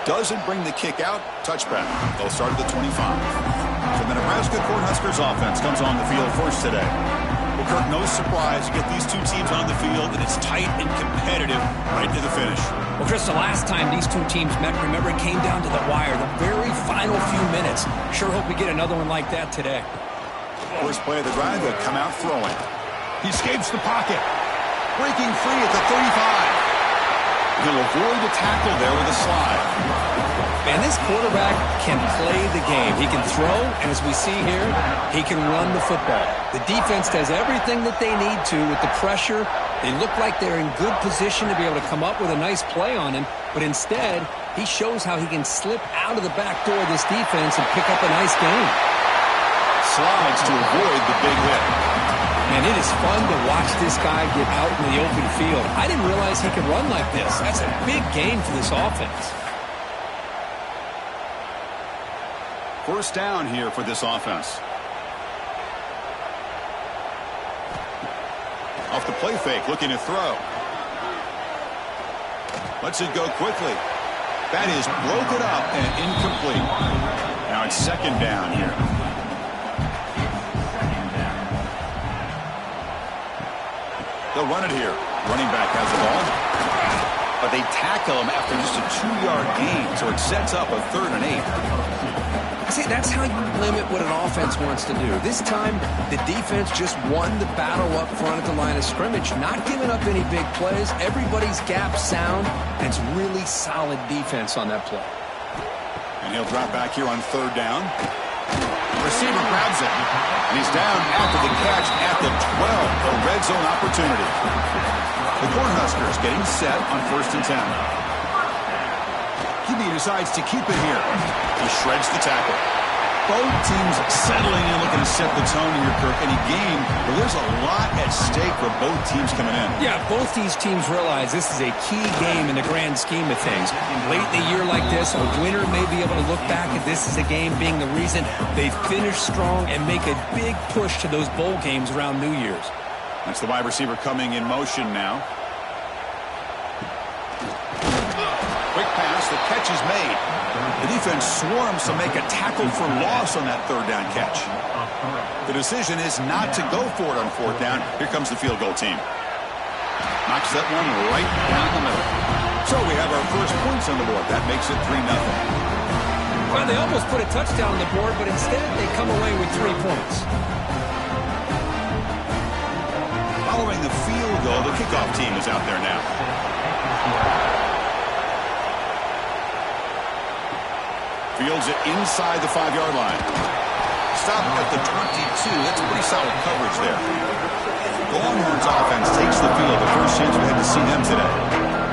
doesn't bring the kick out. Touchback. They'll start at the 25. So the Nebraska Cornhuskers offense comes on the field first today. Well, Kirk, no surprise. You get these two teams on the field, and it's tight and competitive right to the finish. Well, Chris, the last time these two teams met, remember, it came down to the wire, the very final few minutes. Sure hope we get another one like that today. First play of the drive, they'll come out throwing. He escapes the pocket. Breaking free at the 35. He'll avoid the tackle there with a slide. Man, this quarterback can play the game. He can throw, and as we see here, he can run the football. The defense does everything that they need to with the pressure. They look like they're in good position to be able to come up with a nice play on him, but instead, he shows how he can slip out of the back door of this defense and pick up a nice gain. Slides to avoid the big hit. And it is fun to watch this guy get out in the open field. I didn't realize he could run like this. That's a big gain for this offense. First down here for this offense. Off the play fake, looking to throw. Lets it go quickly. That is broken up and incomplete. Now it's second down here. They'll run it here. Running back has the ball. But they tackle him after just a 2-yard gain, so it sets up a 3rd and 8. See, that's how you limit what an offense wants to do. This time, the defense just won the battle up front at the line of scrimmage, not giving up any big plays. Everybody's gap sound, and it's really solid defense on that play. And he'll drop back here on 3rd down. Receiver grabs it, and he's down after the catch at the 12. A red zone opportunity. The Cornhuskers getting set on 1st and 10. He decides to keep it here. He shreds the tackle. Both teams settling in, looking to set the tone here, Kirk. In a game where there's a lot at stake for both teams coming in. Yeah, both these teams realize this is a key game in the grand scheme of things. Late in the year like this, a winner may be able to look back at this as a game being the reason they finish strong and make a big push to those bowl games around New Year's. That's the wide receiver coming in motion now. Quick pass, the catch is made. The defense swarms to make a tackle for loss on that 3rd down catch. The decision is not to go for it on 4th down. Here comes the field goal team. Knocks that one right down the middle. So we have our first points on the board. That makes it 3-0. Well, they almost put a touchdown on the board, but instead they come away with 3 points. Following the field goal, the kickoff team is out there now. Fields it inside the 5-yard line. Stop at the 22. That's pretty solid coverage there. The Longhorns offense takes the field. The first chance we had to see them today.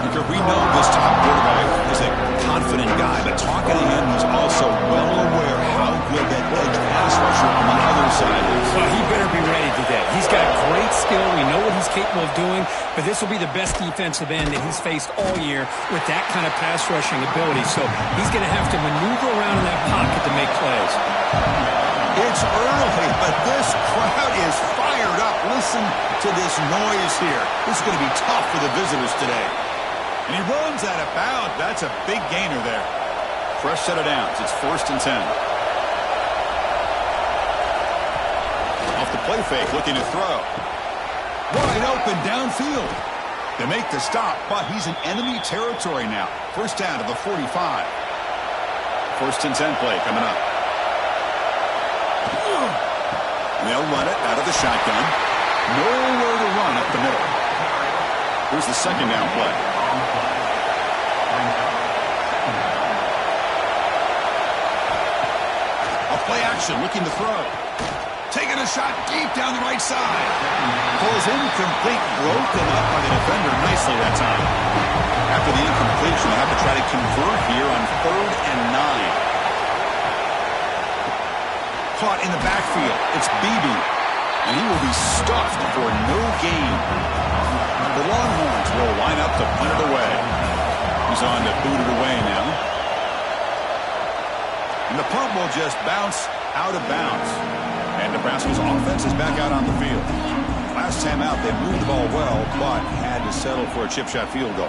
Because we know this top quarterback is a confident guy, but talking to him, he's also well aware how good that edge pass rusher on the other side is. Well, he better be ready today. He's got great skill. We know what he's capable of doing, but this will be the best defensive end that he's faced all year with that kind of pass rushing ability. So he's going to have to maneuver around in that pocket to make plays. It's early, but this crowd is fired up. Listen to this noise here. This is going to be tough for the visitors today. And he runs out of bounds. That's a big gainer there. Fresh set of downs. It's 1st and 10. Off the play fake, looking to throw. Wide open downfield. They make the stop, but he's in enemy territory now. First down to the 45. 1st and 10 play coming up. They'll run it out of the shotgun. Nowhere to run up the middle. Here's the 2nd down play. A play action, looking to throw. Taking a shot deep down the right side. Pulls incomplete, broken up by the defender nicely that time. After the incompletion, they'll have to try to convert here on 3rd and 9. Caught in the backfield. It's Beebe. And he will be stuffed for no gain. The Longhorns will line up to punt it away. He's on to boot it away now. And the punt will just bounce out of bounds. And Nebraska's offense is back out on the field. Last time out, they moved the ball well, but had to settle for a chip shot field goal.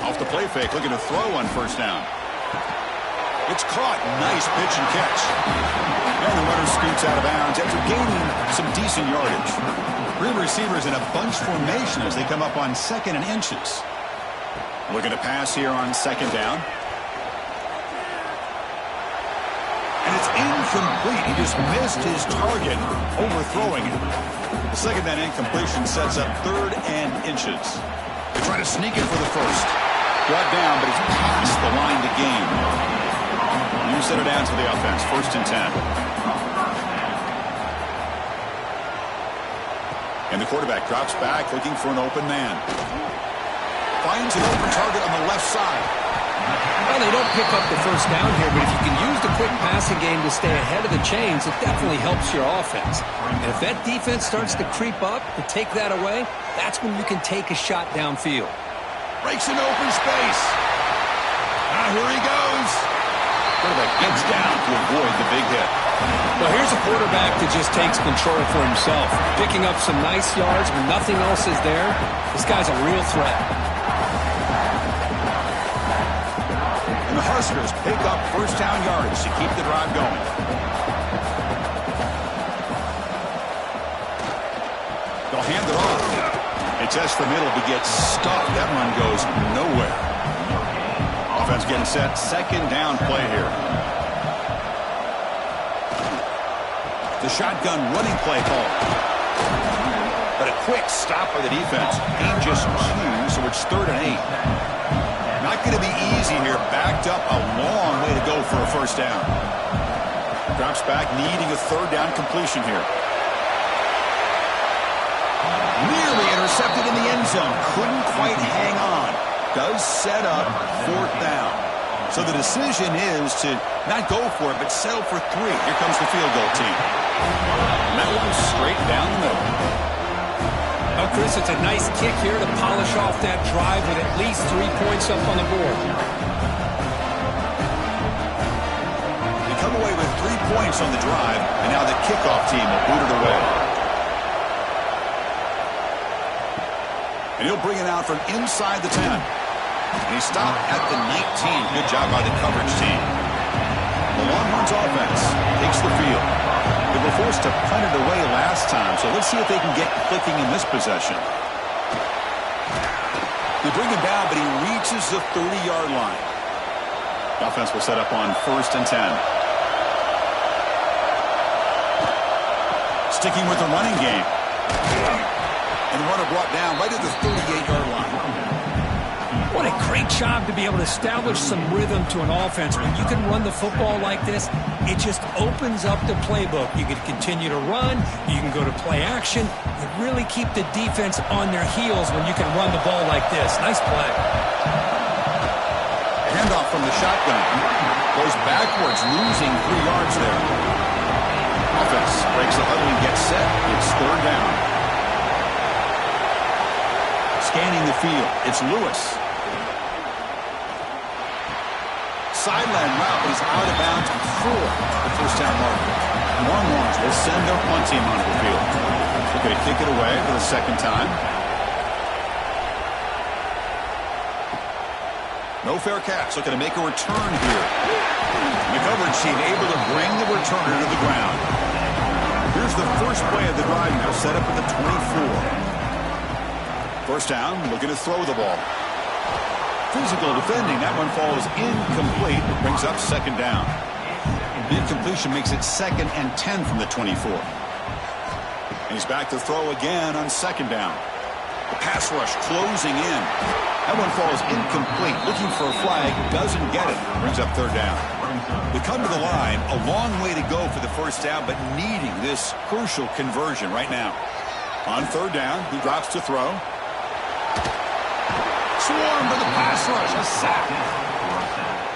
Off the play fake, looking to throw on first down. It's caught. Nice pitch and catch. And the runner scoots out of bounds after gaining some decent yardage. Three receivers in a bunch formation as they come up on 2nd and inches. Looking to pass here on 2nd down. And it's incomplete. He just missed his target, overthrowing it. The 2nd down incompletion sets up 3rd and inches. They try to sneak it for the first. Brought down, but he's past the line to gain. You set it down to the offense. 1st and 10. And the quarterback drops back, looking for an open man. Finds an open target on the left side. Well, they don't pick up the first down here, but if you can use the quick passing game to stay ahead of the chains, it definitely helps your offense. And if that defense starts to creep up, to take that away, that's when you can take a shot downfield. Breaks an open space. Here he goes. Quarterback gets down to avoid the big hit. Well, here's a quarterback that just takes control for himself, picking up some nice yards when nothing else is there. This guy's a real threat. And the Huskers pick up first down yards to keep the drive going. They'll hand it off. It's just the middle to get stuck. That run goes nowhere. Offense getting set. 2nd down play here. The shotgun running play call. But a quick stop by the defense. Gain just 2, so it's 3rd and 8. Not going to be easy here. Backed up a long way to go for a first down. Drops back, needing a 3rd down completion here. Nearly intercepted in the end zone. Couldn't quite hang on. Does set up 4th down. So the decision is to not go for it, but settle for 3. Here comes the field goal team. And that one's straight down the middle. Well, Chris, it's a nice kick here to polish off that drive with at least 3 points up on the board. They come away with 3 points on the drive, and now the kickoff team will boot it away. And he'll bring it out from inside the 10. And he stopped at the 19. Good job by the coverage team. The Longhorns offense takes the field. They were forced to punt it away last time, so let's see if they can get clicking in this possession. They bring him down, but he reaches the 30-yard line. The offense will set up on 1st and 10. Sticking with the running game. And the runner brought down right at the 38-yard line. What a great job to be able to establish some rhythm to an offense. When you can run the football like this, it just opens up the playbook. You can continue to run. You can go to play action. You really keep the defense on their heels when you can run the ball like this. Nice play. Handoff from the shotgun. Goes backwards, losing 3 yards there. Offense breaks the huddle and gets set. It's 3rd down. Scanning the field. It's Lewis. Sideline route is out of bounds before the first down marker. Longhorns will send their punt team onto the field. They're going to kick it away for the 2nd time. No fair catch. Looking to make a return here. The coverage team able to bring the returner to the ground. Here's the first play of the drive now, set up at the 24. First down, looking to throw the ball. Physical defending. That one falls incomplete. Brings up 2nd down. The incompletion makes it 2nd and 10 from the 24. And he's back to throw again on 2nd down. The pass rush closing in. That one falls incomplete. Looking for a flag. Doesn't get it. Brings up 3rd down. We come to the line. A long way to go for the first down, but needing this crucial conversion right now. On 3rd down, he drops to throw. Swarm for the pass rush. A sack.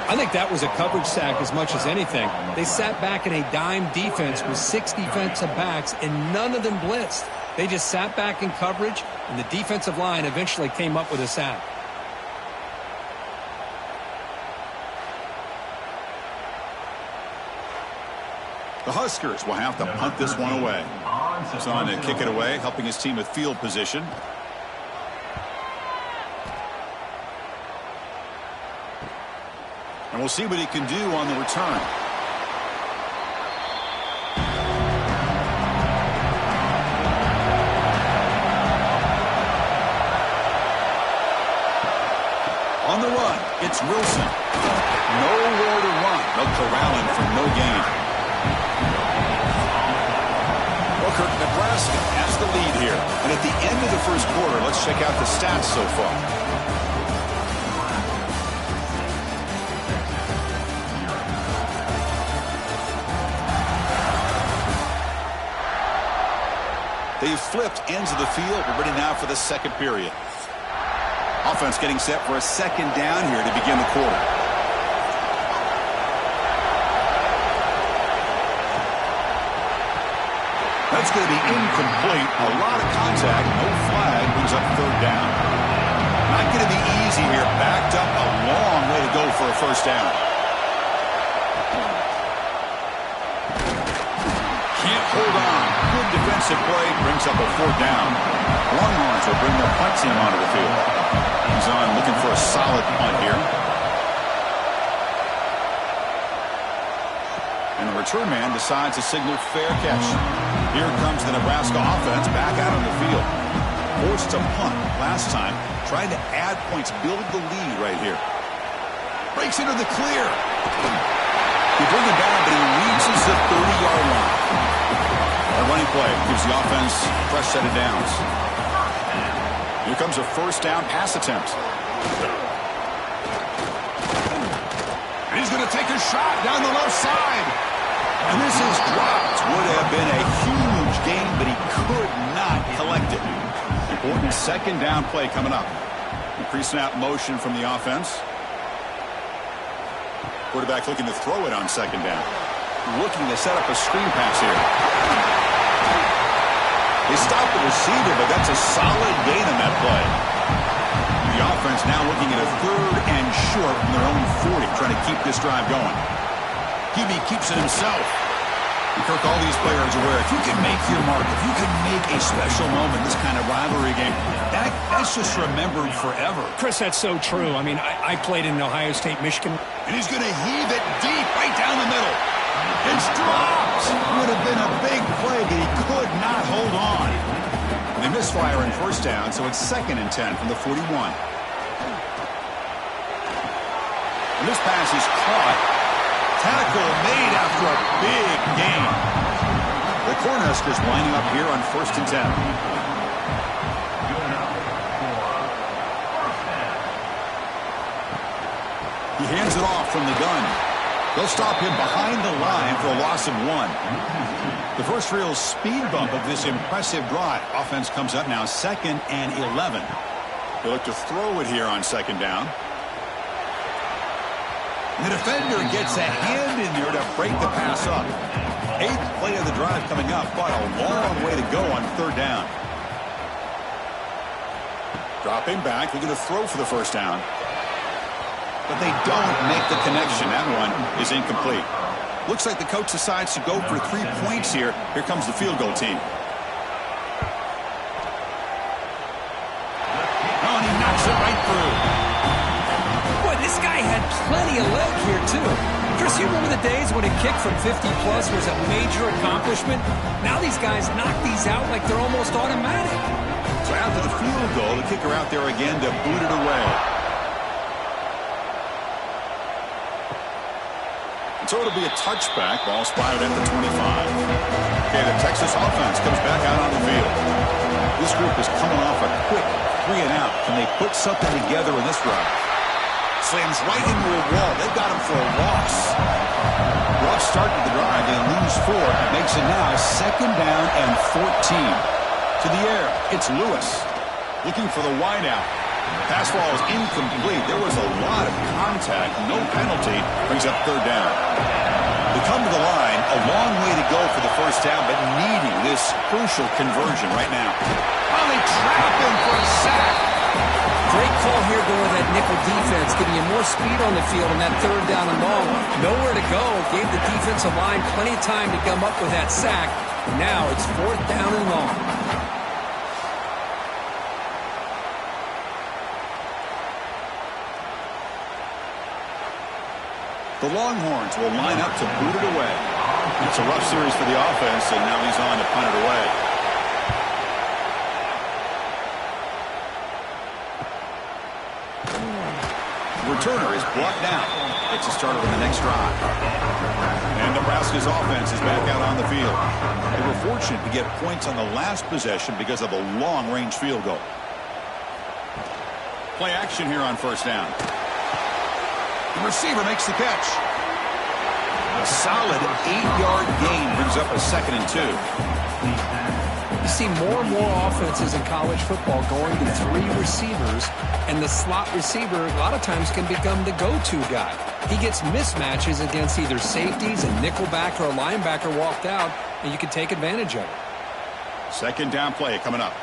I think that was a coverage sack as much as anything. They sat back in a dime defense with 6 defensive backs, and none of them blitzed. They just sat back in coverage, and the defensive line eventually came up with a sack. The Huskers will have to punt this one away. It's on to kick it away, helping his team with field position. And we'll see what he can do on the return. On the run, it's Wilson. Nowhere to run. They'll corral him for no gain. Nebraska has the lead here. And at the end of the first quarter, let's check out the stats so far. They've flipped ends of the field. We're ready now for the second period. Offense getting set for a second down here to begin the quarter. That's going to be incomplete. A lot of contact. No flag. Brings up third down. Not going to be easy here. Backed up a long way to go for a first down. Can't hold on. Good defensive play. Brings up a fourth down. Longhorns will bring their punt team onto the field. He's on looking for a solid punt here. And the return man decides to signal fair catch. Here comes the Nebraska offense back out on the field. Forced to punt last time. Trying to add points, build the lead right here. Breaks into the clear. You bring him down, but he reaches the 30-yard line. A running play gives the offense a fresh set of downs. Here comes a first down pass attempt. And he's going to take a shot down the left side. And this is dropped. Would have been a huge gain, but he could not collect it. Important second down play coming up. Pre-snap motion from the offense. Quarterback looking to throw it on second down. Looking to set up a screen pass here. They stopped the receiver, but that's a solid gain on that play. The offense now looking at a third and short from their own 40, trying to keep this drive going. QB keeps it himself. And Kirk, all these players are aware, if you can make your mark, if you can make a special moment, this kind of rivalry game, that's just remembered forever. Chris, that's so true. I mean, I played in Ohio State, Michigan. And he's going to heave it deep right down the middle. It's dropped. Would have been a big play, but he could not hold on. And they misfire in first down, so it's 2nd and 10 from the 41. And this pass is caught. Tackle made after a big gain. The Cornhuskers lining up here on 1st and 10. He hands it off from the gun. They'll stop him behind the line for a loss of 1. The first real speed bump of this impressive drive. Offense comes up now 2nd and 11. They look to throw it here on 2nd down. The defender gets a hand in there to break the pass up. 8th play of the drive coming up, but a long way to go on 3rd down. Dropping back, looking to throw for the first down. But they don't make the connection. That one is incomplete. Looks like the coach decides to go for 3 points here. Here comes the field goal team. Oh, and he knocks it right through. This guy had plenty of leg here, too. Chris, you remember the days when a kick from 50-plus was a major accomplishment? Now these guys knock these out like they're almost automatic. So after the field goal, the kicker out there again to boot it away. And so it'll be a touchback. Ball spotted at the 25. Okay, the Texas offense comes back out on the field. This group is coming off a quick 3-and-out. Can they put something together in this drive? Slams right into a wall. They've got him for a loss. Rough start to the drive. They lose 4. It makes it now 2nd down and 14. To the air, it's Lewis. Looking for the wideout. Pass ball is incomplete. There was a lot of contact. No penalty. Brings up 3rd down. They come to the line. A long way to go for the first down, but needing this crucial conversion right now. Oh, they trap him for a sack. Great call here going with that nickel defense, giving you more speed on the field on that 3rd down and long. Nowhere to go. Gave the defensive line plenty of time to come up with that sack. Now it's 4th down and long. The Longhorns will line up to boot it away. It's a rough series for the offense, and now he's on to punt it away. Returner is brought down. It's a start on the next drive. And Nebraska's offense is back out on the field. They were fortunate to get points on the last possession because of a long-range field goal. Play action here on first down. The receiver makes the catch. A solid 8-yard gain brings up a 2nd and 2. You see more and more offenses in college football going to 3 receivers, and the slot receiver a lot of times can become the go-to guy. He gets mismatches against either safeties, a nickelback, or a linebacker walked out, and you can take advantage of it. 2nd down play coming up.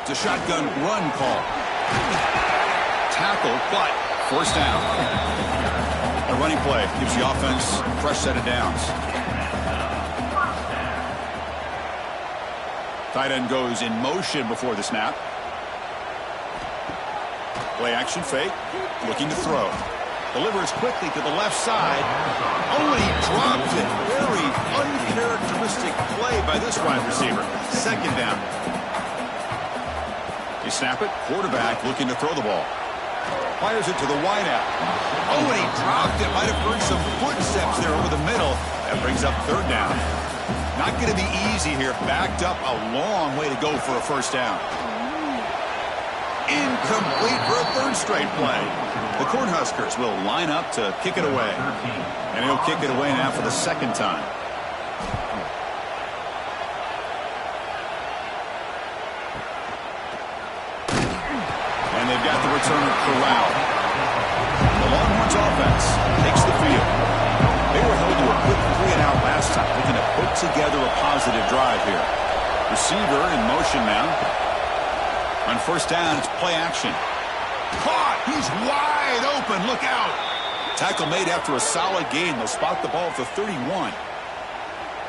It's a shotgun run call. Tackle, but first down. A running play gives the offense a fresh set of downs. Tight end goes in motion before the snap. Play action fake. Looking to throw. Delivers quickly to the left side. Oh, and he dropped it. Very uncharacteristic play by this wide receiver. 2nd down. You snap it. Quarterback looking to throw the ball. Fires it to the wideout. Oh, and he dropped it. Might have heard some footsteps there over the middle. That brings up 3rd down. Not going to be easy here. Backed up a long way to go for a first down. Incomplete for a 3rd straight play. The Cornhuskers will line up to kick it away. And he'll kick it away now for the 2nd time. And they've got the returner corralled. The Longhorns offense takes the field. They were held to a quick 3-and-out last time, looking to put together a positive drive here. Receiver in motion now. On first down, it's play action. Caught! He's wide open. Look out! Tackle made after a solid gain. They'll spot the ball at the 31.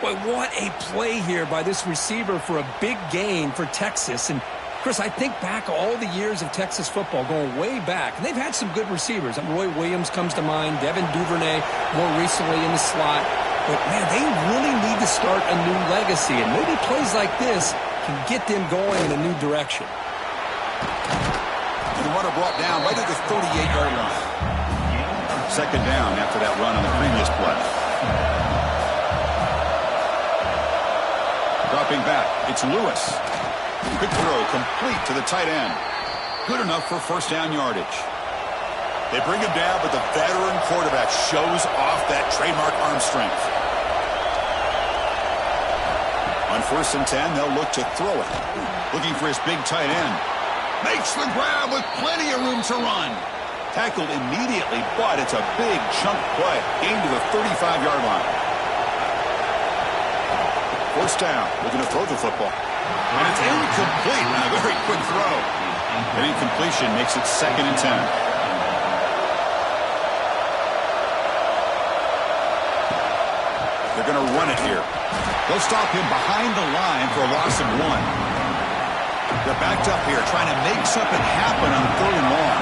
Boy, what a play here by this receiver for a big gain for Texas. And Chris, I think back all the years of Texas football, going way back, and they've had some good receivers. Roy Williams comes to mind, Devin Duvernay more recently in the slot. But, man, they really need to start a new legacy, and maybe plays like this can get them going in a new direction. And the runner brought down right at the 38-yard line. 2nd down after that run on the previous play. Dropping back, it's Lewis. Quick throw complete to the tight end. Good enough for first down yardage. They bring him down, but the veteran quarterback shows off that trademark arm strength. On 1st and 10, they'll look to throw it. Looking for his big tight end. Makes the grab with plenty of room to run. Tackled immediately, but it's a big chunk play. Gained to the 35-yard line. First down, looking to throw the football. And it's incomplete on a very quick throw. An incompletion makes it 2nd and 10. They're going to run it here. They'll stop him behind the line for a loss of 1. They're backed up here trying to make something happen on 3rd and long.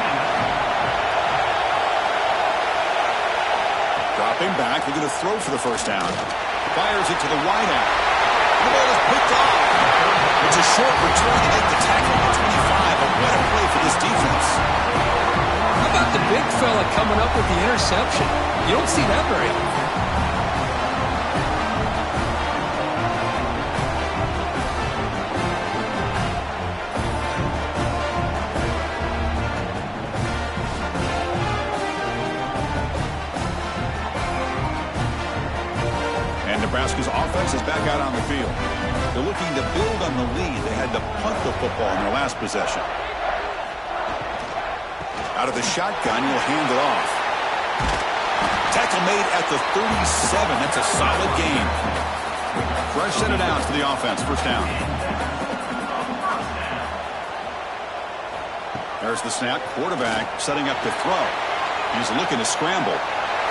Dropping back, looking to throw for the first down. Fires it to the wideout. The ball is picked off. It's a short return to make the tackle at 25. But what a play for this defense. How about the big fella coming up with the interception? You don't see that very often. Nebraska's offense is back out on the field. They're looking to build on the lead. They had to punt the football in their last possession. Out of the shotgun, he'll hand it off. Tackle made at the 37. That's a solid gain. Fresh set of downs for the offense. First down. There's the snap. Quarterback setting up to throw. He's looking to scramble.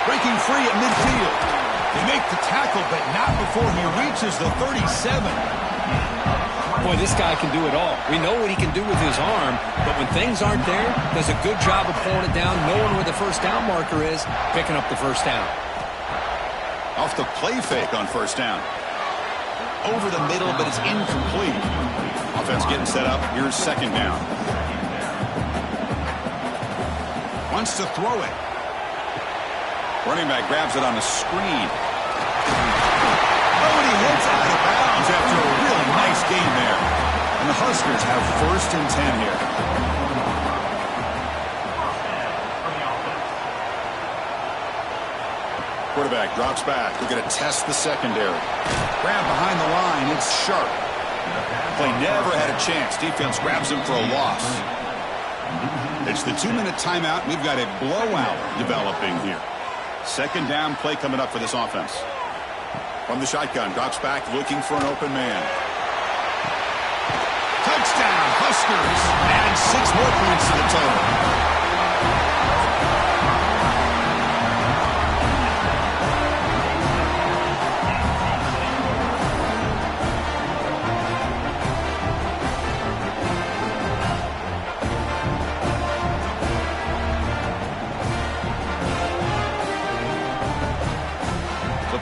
Breaking free at midfield. They make the tackle, but not before he reaches the 37. Boy, this guy can do it all. We know what he can do with his arm, but when things aren't there, does a good job of pulling it down, knowing where the first down marker is, picking up the first down. Off the play fake on first down. Over the middle, but it's incomplete. Offense getting set up. Here's second down. Wants to throw it. Running back grabs it on the screen. Oh, and he hits out of bounds after a really nice game there. And the Huskers have first and 10 here. Quarterback drops back. We're going to test the secondary. Grab behind the line. It's sharp. Play never had a chance. Defense grabs him for a loss. It's the 2-minute timeout. We've got a blowout developing here. Second down play coming up for this offense. From the shotgun, drops back looking for an open man. Touchdown, Huskers. Adding 6 more points to the total.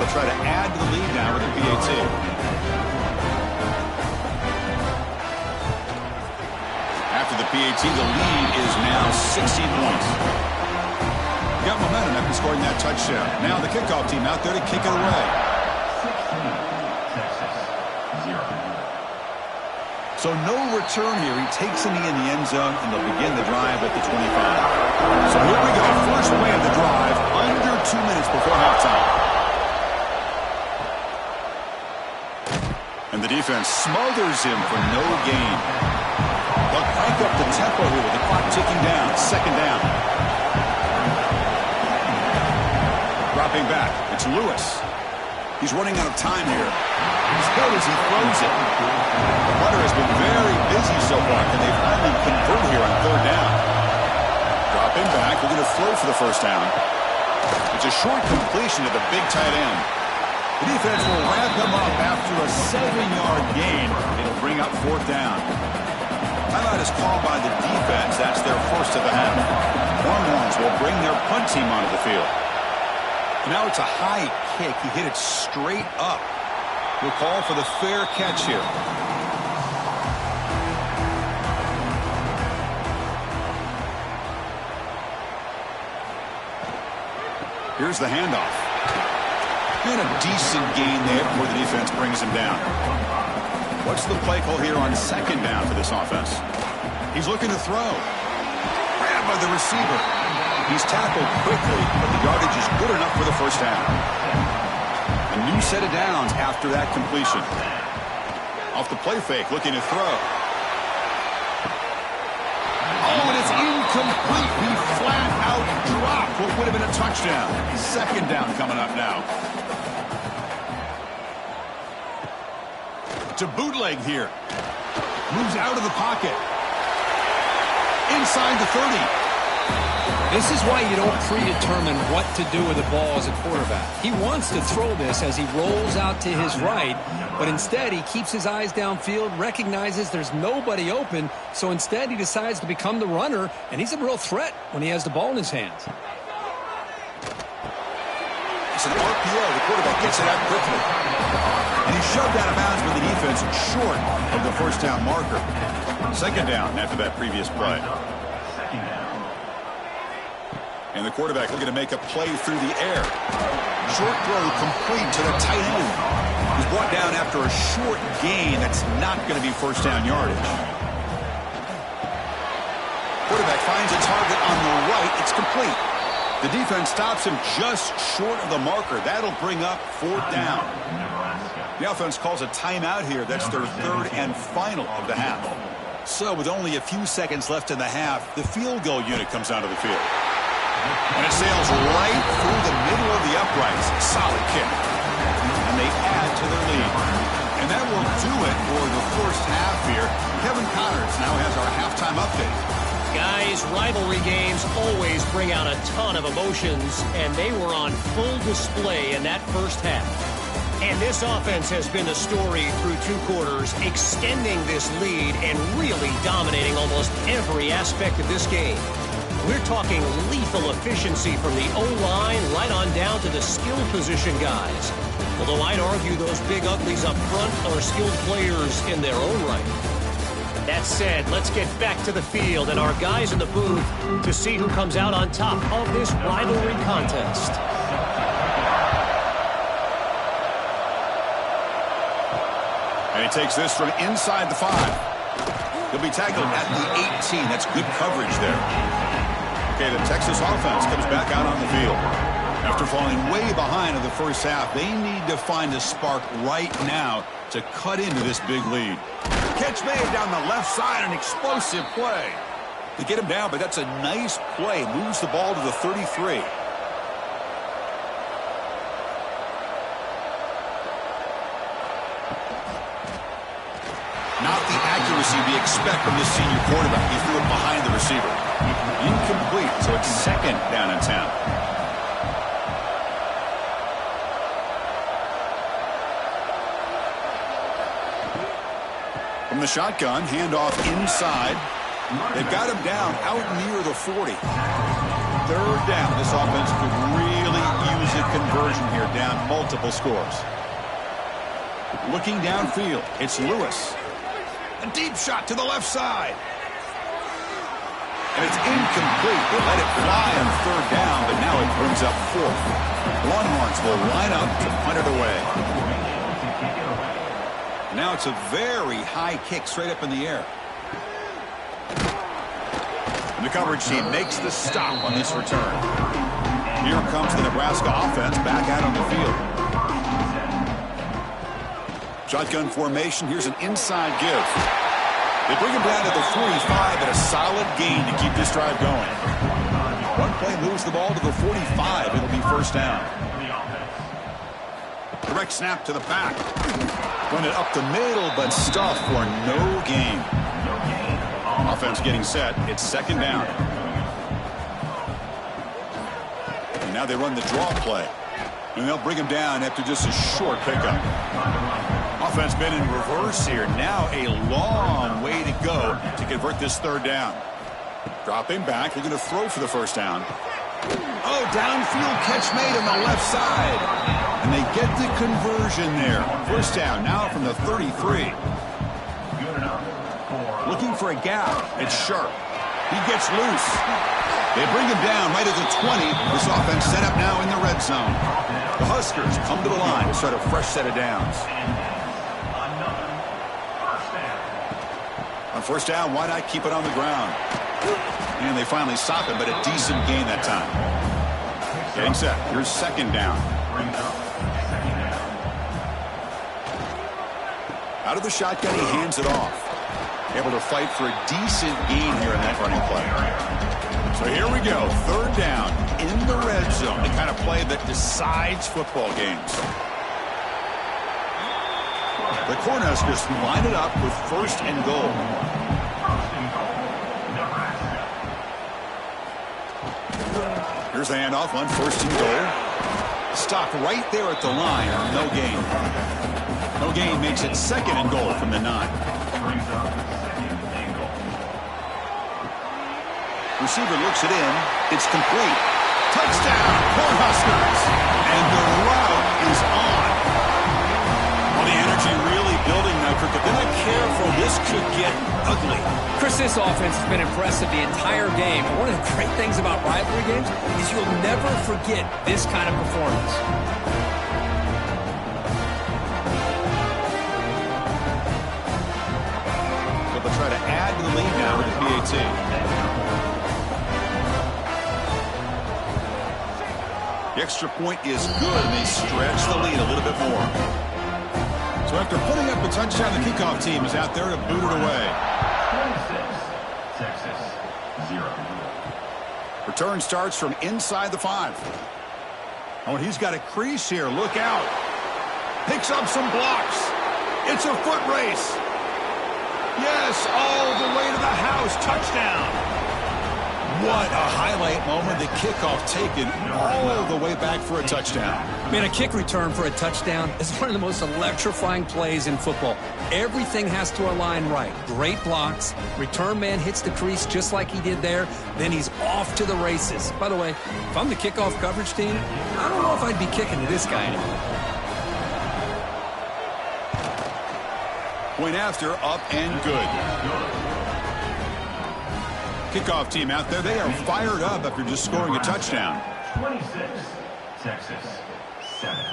Try to add to the lead now with the PAT. After the PAT, the lead is now 16 points. Got momentum after scoring that touchdown. Now the kickoff team out there to kick it away. So no return here. He takes a knee in the end zone, and they'll begin the drive at the 25. So here we go. First play of the drive, under 2 minutes before halftime. And the defense smothers him for no gain. They'll crank up the tempo here with the clock ticking down. Second down. Dropping back. It's Lewis. He's running out of time here. He's good as he throws it. The runner has been very busy so far, and they finally convert here on third down. Dropping back. We're going to throw for the first down. It's a short completion to the big tight end. The defense will wrap him up after a 7-yard gain. It'll bring up fourth down. Timeout is called by the defense. That's their first of the half. Longhorns will bring their punt team onto the field. And now it's a high kick. He hit it straight up. We'll call for the fair catch here. Here's the handoff. And a decent gain there before the defense brings him down. What's the play call here on second down for this offense? He's looking to throw. Grabbed by the receiver. He's tackled quickly, but the yardage is good enough for the first down. A new set of downs after that completion. Off the play fake, looking to throw. Oh, and it's incomplete. He flat out dropped what would have been a touchdown. Second down coming up now. To bootleg here. Moves out of the pocket. Inside the 30. This is why you don't predetermine what to do with the ball as a quarterback. He wants to throw this as he rolls out to his right, but instead he keeps his eyes downfield, recognizes there's nobody open, so instead he decides to become the runner, and he's a real threat when he has the ball in his hands. It's an RPO. The quarterback gets it out quickly. And he's shoved out of bounds by the defense short of the first down marker. Second down after that previous play. And the quarterback looking to make a play through the air. Short throw complete to the tight end. He's brought down after a short gain that's not going to be first down yardage. Quarterback finds a target on the right. It's complete. The defense stops him just short of the marker. That'll bring up fourth down. The offense calls a timeout here. That's their third and final of the half. So with only a few seconds left in the half, the field goal unit comes onto the field. And it sails right through the middle of the uprights. Solid kick. And they add to their lead. And that will do it for the first half here. Kevin Connors now has our halftime update. Guys, rivalry games always bring out a ton of emotions, and they were on full display in that first half. And this offense has been the story through 2 quarters, extending this lead and really dominating almost every aspect of this game. We're talking lethal efficiency from the O-line right on down to the skill position guys. Although I'd argue those big uglies up front are skilled players in their own right. That said, let's get back to the field and our guys in the booth to see who comes out on top of this rivalry contest. And he takes this from inside the 5. He'll be tackled at the 18. That's good coverage there. Okay, the Texas offense comes back out on the field. After falling way behind in the first half, they need to find a spark right now to cut into this big lead. Catch made down the left side, an explosive play. They get him down, but that's a nice play. Moves the ball to the 33. Not the accuracy we expect from this senior quarterback. He threw it behind the receiver. Incomplete, so it's 2nd down and 10. From the shotgun, handoff inside. They've got him down out near the 40. 3rd down. This offense could really use a conversion here, down multiple scores. Looking downfield, it's Lewis. A deep shot to the left side. And it's incomplete. They let it fly on 3rd down, but now it brings up 4th. Longhorns will line up to punt it away. Now it's a very high kick straight up in the air. And the coverage team makes the stop on this return. Here comes the Nebraska offense back out on the field. Shotgun formation. Here's an inside give. They bring him down to the 45 and a solid gain to keep this drive going. One play moves the ball to the 45. It'll be 1st down. Direct snap to the back. Run it up the middle, but stuffed for no gain. Offense getting set. It's 2nd down. And now they run the draw play. And they'll bring him down after just a short pickup. Offense been in reverse here. Now a long way to go to convert this 3rd down. Dropping back. They're going to throw for the 1st down. Oh, downfield catch made on the left side. And they get the conversion there. 1st down now from the 33. Looking for a gap. It's Sharp. He gets loose. They bring him down right at the 20. This offense set up now in the red zone. The Huskers come to the line to start a fresh set of downs. On 1st down, why not keep it on the ground? And they finally stop it, but a decent gain that time. Getting set. Here's 2nd down. Out of the shotgun, he hands it off. Able to fight for a decent gain here in that running play. So here we go. 3rd down in the red zone. The kind of play that decides football games. The Cornhuskers line it up with 1st and goal. Here's the handoff on 1st and goal. Stopped right there at the line. No gain. No gain makes it 2nd and goal from the 9. Receiver looks it in. It's complete. Touchdown, Cornhuskers. And the route is on. Well, the energy really building now, Kirk. If they're not careful, this could get ugly. Chris, this offense has been impressive the entire game. And one of the great things about rivalry games is you'll never forget this kind of performance. So they'll try to add to the lead now with the PAT. The extra point is good, and they stretch the lead a little bit more. So after putting up a touchdown, the kickoff team is out there to boot it away. 26, Texas, 0. Return starts from inside the 5. Oh, and he's got a crease here. Look out. Picks up some blocks. It's a foot race. Yes, all the way to the house. Touchdown. What a highlight moment. The kickoff taken all the way back for a touchdown. Man, a kick return for a touchdown is one of the most electrifying plays in football. Everything has to align right. Great blocks. Return man hits the crease just like he did there. Then he's off to the races. By the way, if I'm the kickoff coverage team, I don't know if I'd be kicking to this guy anymore. Point after, up and good. Kickoff team out there, they are fired up after just scoring a touchdown. 26, Texas, 7.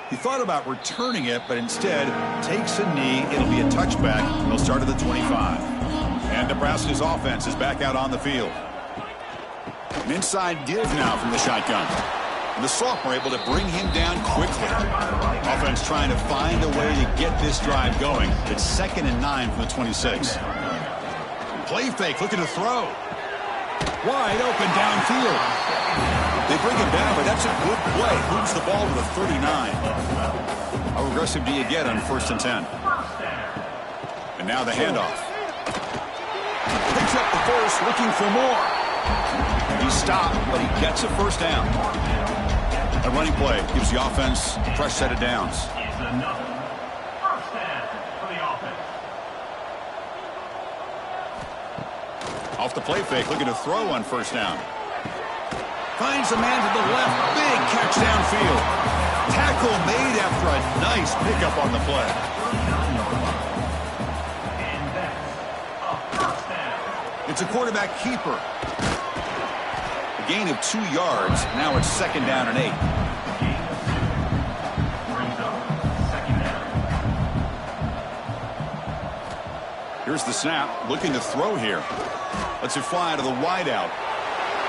He thought about returning it, but instead takes a knee. It'll be a touchback, and they'll start at the 25. And Nebraska's offense is back out on the field. An inside give now from the shotgun. And the sophomore able to bring him down quickly. Offense trying to find a way to get this drive going. It's 2nd and 9 from the 26. Play fake, looking to throw. Wide open downfield. They bring him down, but that's a good play. Moves the ball to the 39. How aggressive do you get on 1st and 10? And now the handoff. Picks up the first, looking for more. He stopped, but he gets a first down. A running play gives the offense a fresh set of downs. Off the play fake, looking to throw on 1st down. Finds a man to the left, big catch downfield. Tackle made after a nice pickup on the play. It's a quarterback keeper. A gain of 2 yards. Now it's 2nd down and 8. Here's the snap, looking to throw here. Lets it fly to the wideout.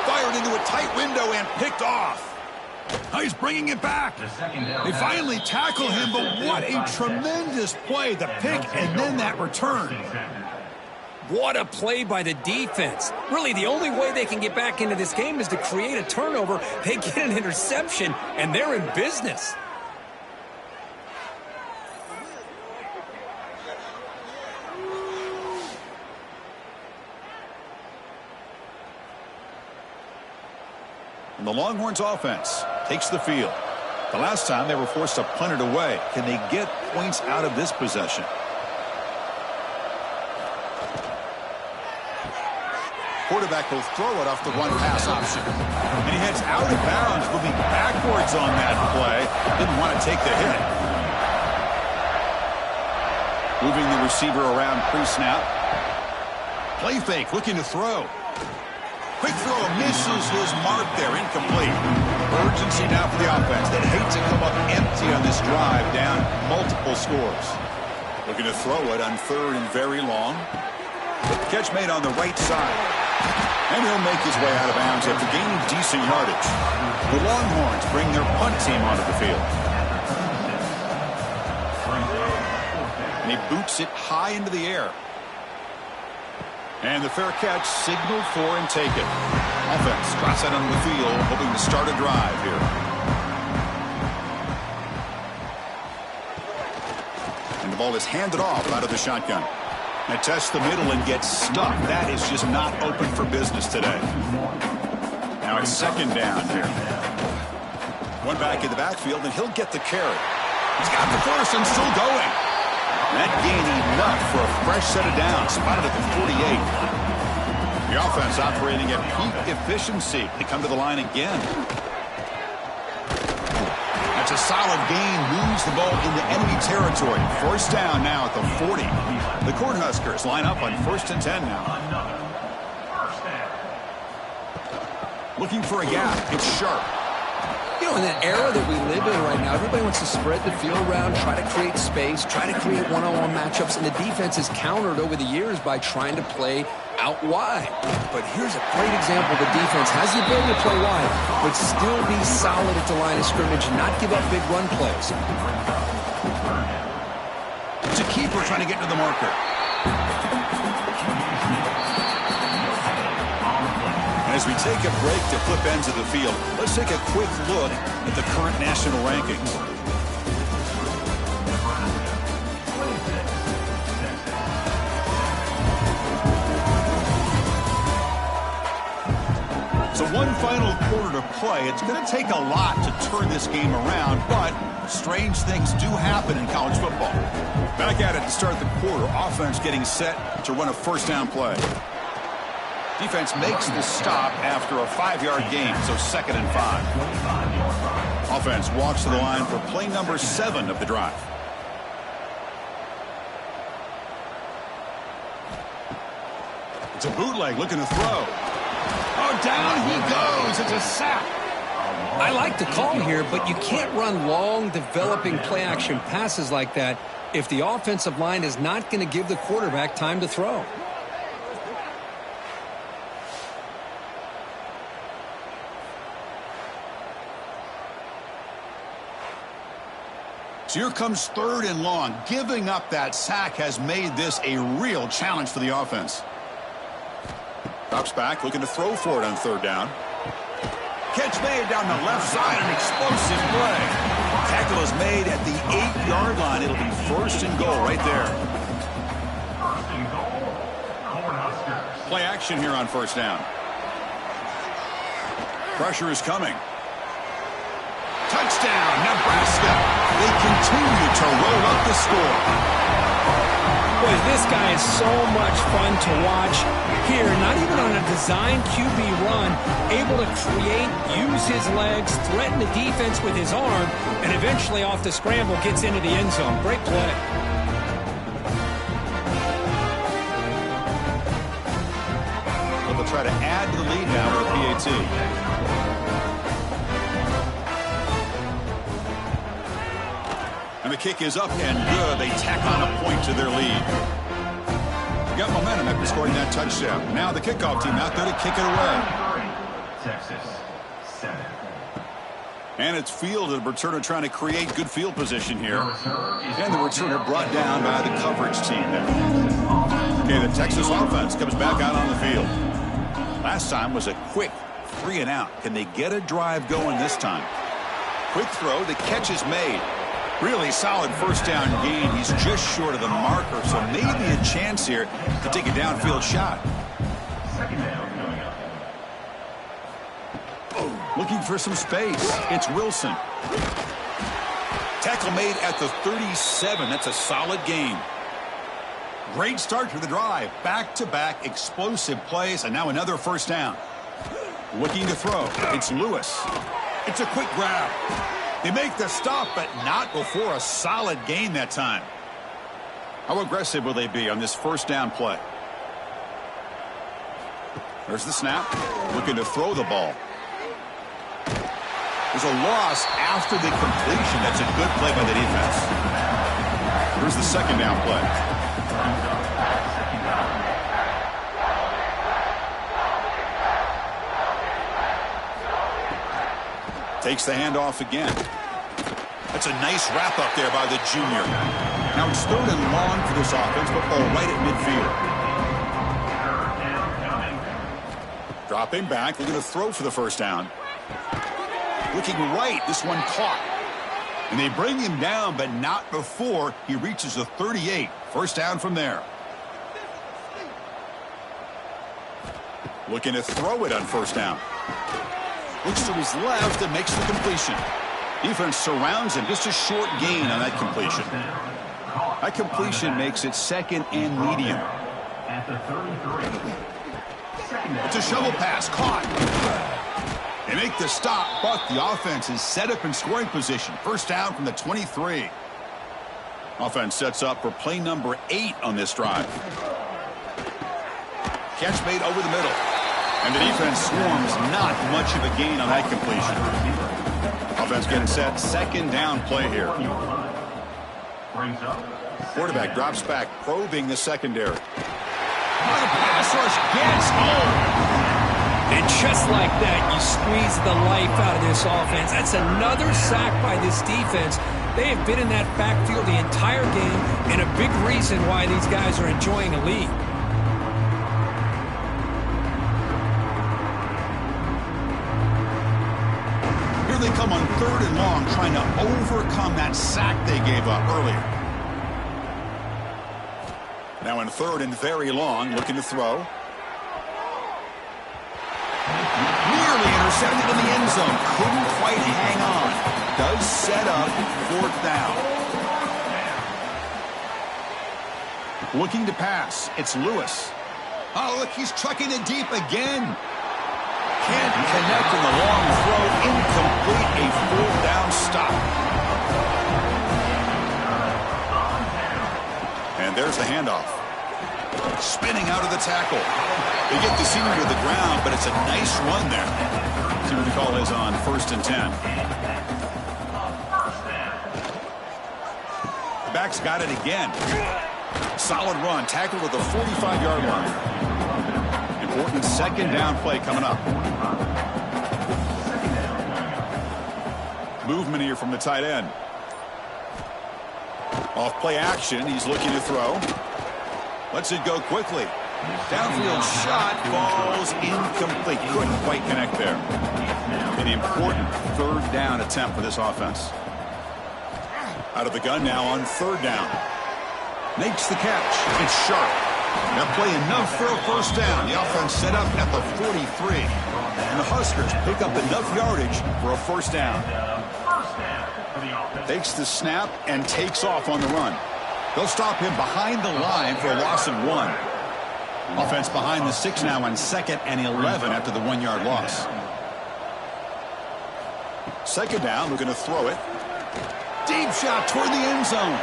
Fired into a tight window and picked off. Now he's bringing it back. They finally tackle him, but what a tremendous play. The pick and then that return. What a play by the defense. Really, the only way they can get back into this game is to create a turnover. They get an interception, and they're in business. And the Longhorns offense takes the field. The last time they were forced to punt it away. Can they get points out of this possession? Quarterback will throw it off the run-pass option. And he heads out of bounds, moving backwards on that play. Didn't want to take the hit. Moving the receiver around pre-snap. Play fake, looking to throw. Quick throw, misses his mark there, incomplete. Urgency now for the offense. They'd hate to come up empty on this drive, down multiple scores. Looking to throw it on 3rd and very long. Catch made on the right side. And he'll make his way out of bounds after gaining decent yardage. The Longhorns bring their punt team onto the field. And he boots it high into the air. And the fair catch, signal for and take it. Offense drops out on the field, hoping to start a drive here. And the ball is handed off out of the shotgun. And tests the middle and gets stuck. That is just not open for business today. Now it's 2nd down here. One back in the backfield, and he'll get the carry. He's got the first and still going. That gain enough for a fresh set of downs, spotted at the 48. The offense operating at peak efficiency. They come to the line again. That's a solid gain, moves the ball into enemy territory. 1st down now at the 40. The Cornhuskers line up on 1st and 10 now. Looking for a gap. It's Sharp. You know, in that era that we live in right now, everybody wants to spread the field around, try to create space, try to create one-on-one matchups, and the defense is countered over the years by trying to play out wide. But here's a great example. The defense has the ability to play wide, but still be solid at the line of scrimmage and not give up big run plays. It's a keeper trying to get to the marker. As we take a break to flip ends of the field, let's take a quick look at the current national rankings. One final quarter to play. It's going to take a lot to turn this game around, but strange things do happen in college football. Back at it to start the quarter. Offense getting set to run a first down play. Defense makes the stop after a 5-yard gain, so 2nd and 5. Offense walks to the line for play number 7 of the drive. It's a bootleg looking to throw. Oh, down he goes. It's a sack. I like the call here, but you can't run long, developing play-action passes like that if the offensive line is not going to give the quarterback time to throw. So here comes 3rd and long. Giving up that sack has made this a real challenge for the offense. Drops back, looking to throw for it on 3rd down. Catch made down the left side, an explosive play. Tackle is made at the 8-yard line. It'll be 1st and goal right there. Play action here on 1st down. Pressure is coming. Touchdown, Nebraska. They continue to roll up the score. Boy, this guy is so much fun to watch here. Not even on a design QB run, able to create, use his legs, threaten the defense with his arm, and eventually off the scramble gets into the end zone. Great play. Well, they'll try to add to the lead now with a PAT. And the kick is up and good. They tack on a point to their lead. Got momentum after scoring that touchdown. Now the kickoff team out there to kick it away. Texas 7. And it's fielded. The returner trying to create good field position here. And the returner brought down by the coverage team there. Okay, the Texas offense comes back out on the field. Last time was a quick 3 and out. Can they get a drive going this time? Quick throw. The catch is made. Really solid 1st down gain. He's just short of the marker, so maybe a chance here to take a downfield shot. 2nd down coming up. Looking for some space. It's Wilson. Tackle made at the 37. That's a solid gain. Great start to the drive. Back-to-back explosive plays, and now another 1st down. Looking to throw. It's Lewis. It's a quick grab. They make the stop, but not before a solid gain that time. How aggressive will they be on this 1st down play? There's the snap. Looking to throw the ball. There's a loss after the completion. That's a good play by the defense. Here's the 2nd down play. Takes the handoff again. That's a nice wrap up there by the junior. Now it's 3rd and long for this offense, but ball right at midfield. Dropping back, looking to throw for the 1st down. Looking right, this one caught. And they bring him down, but not before he reaches the 38. 1st down from there. Looking to throw it on 1st down. Looks to his left and makes the completion. Defense surrounds him. Just a short gain on that completion. That completion makes it 2nd and medium. At the 33. It's a shovel pass. Caught. They make the stop, but the offense is set up in scoring position. 1st down from the 23. Offense sets up for play number 8 on this drive. Catch made over the middle. And the defense swarms. Not much of a gain on that completion. Offense getting set. 2nd down play here. Quarterback drops back, probing the secondary. The pass rush gets home. And just like that, you squeeze the life out of this offense. That's another sack by this defense. They have been in that backfield the entire game, and a big reason why these guys are enjoying a lead. They come on 3rd and long, trying to overcome that sack they gave up earlier. Now in 3rd and very long, looking to throw. Nearly Setting it in the end zone. Couldn't quite hang on. Does set up 4th down. Looking to pass. It's Lewis. Oh, look, he's trucking it deep again. Can't connect in the long throw. Incomplete. A 4th down stop. And there's the handoff. Spinning out of the tackle. They get the senior to the ground, but it's a nice run there. See what the call is on 1st and 10. The back's got it again. Solid run. Tackled at the 45-yard line. Important 2nd down play coming up. Movement here from the tight end. Off play action. He's looking to throw. Lets it go quickly. Downfield shot falls incomplete. Couldn't quite connect there. An important 3rd down attempt for this offense. Out of the gun now on 3rd down. Makes the catch. It's sharp. They'll play enough for a 1st down. The offense set up at the 43. And the Huskers pick up enough yardage for a 1st down. Takes the snap and takes off on the run. They'll stop him behind the line for a loss of 1. Offense behind the 6 now on 2nd and 11 after the 1-yard loss. 2nd down, we're going to throw it. Deep shot toward the end zone.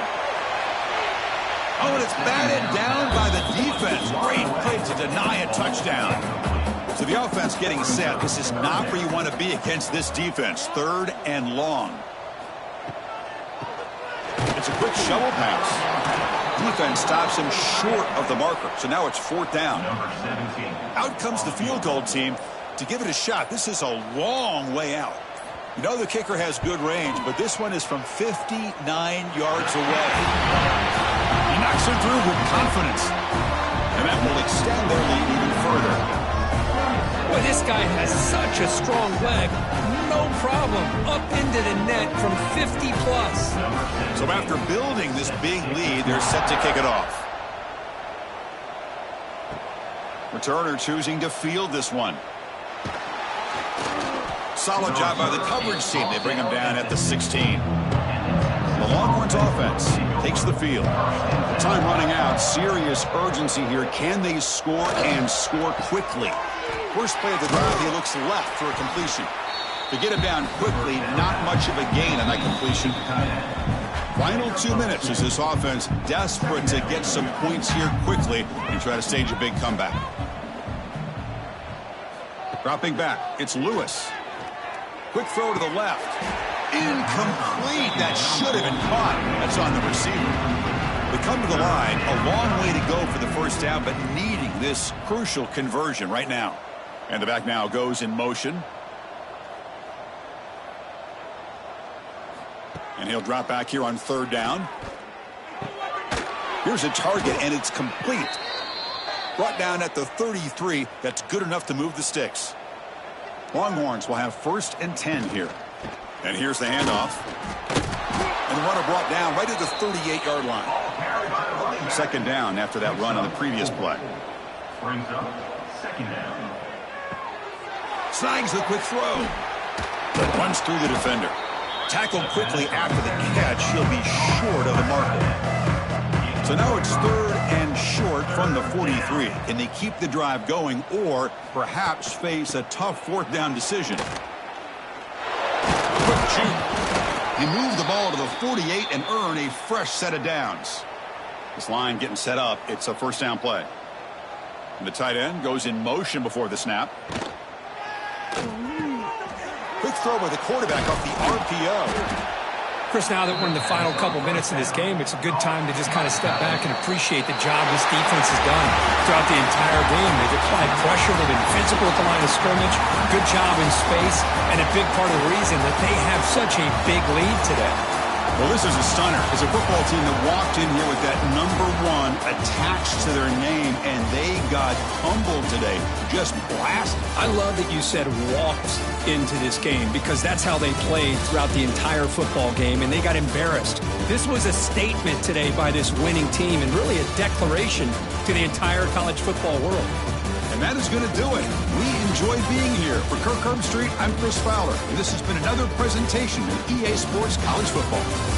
Oh, and it's batted down by the defense. Great play to deny a touchdown. So the offense getting set. This is not where you want to be against this defense. 3rd and long. It's a quick shovel pass. Defense stops him short of the marker. So now it's 4th down. Out comes the field goal team to give it a shot. This is a long way out. You know the kicker has good range, but this one is from 59 yards away. He knocks it through with confidence. And that will extend their lead even further. Boy, this guy has such a strong leg. No problem. Up into the net from 50-plus. So after building this big lead, they're set to kick it off. Returner choosing to field this one. Solid job by the coverage team. They bring him down at the 16. The Longhorns offense takes the field. Time running out. Serious urgency here. Can they score and score quickly? First play of the drive, he looks left for a completion. To get him down quickly, not much of a gain on that completion. Final 2 minutes as this offense desperate to get some points here quickly and try to stage a big comeback. Dropping back, it's Lewis. Quick throw to the left. Incomplete. That should have been caught. That's on the receiver. We come to the line. A long way to go for the 1st down, but needing this crucial conversion right now. And the back now goes in motion. And he'll drop back here on 3rd down. Here's a target, and it's complete. Brought down at the 33. That's good enough to move the sticks. Longhorns will have 1st and 10 here. And here's the handoff. And the runner brought down right at the 38-yard line. 2nd down after that run on the previous play. Brings up 2nd down. Snags the quick throw. Runs through the defender. Tackled quickly after the catch. He'll be short of the marker. So now it's 3rd and short from the 43. Can they keep the drive going or perhaps face a tough 4th down decision? Quick shoot. He moved the ball to the 48 and earn a fresh set of downs. This line getting set up. It's a 1st down play. And the tight end goes in motion before the snap. Quick throw by the quarterback off the RPO. Chris, now that we're in the final couple minutes of this game, it's a good time to just kind of step back and appreciate the job this defense has done throughout the entire game. They've applied pressure. They've been physical at the line of scrimmage. Good job in space. And a big part of the reason that they have such a big lead today. Well, this is a stunner. It's a football team that walked in here with that number 1 attached to their name, and they got humbled today. Just blasted. I love that you said walked into this game because that's how they played throughout the entire football game, and they got embarrassed. This was a statement today by this winning team and really a declaration to the entire college football world. And that is going to do it. We enjoyed being here. For Kirk Herbstreit, I'm Chris Fowler. And this has been another presentation of EA Sports College Football.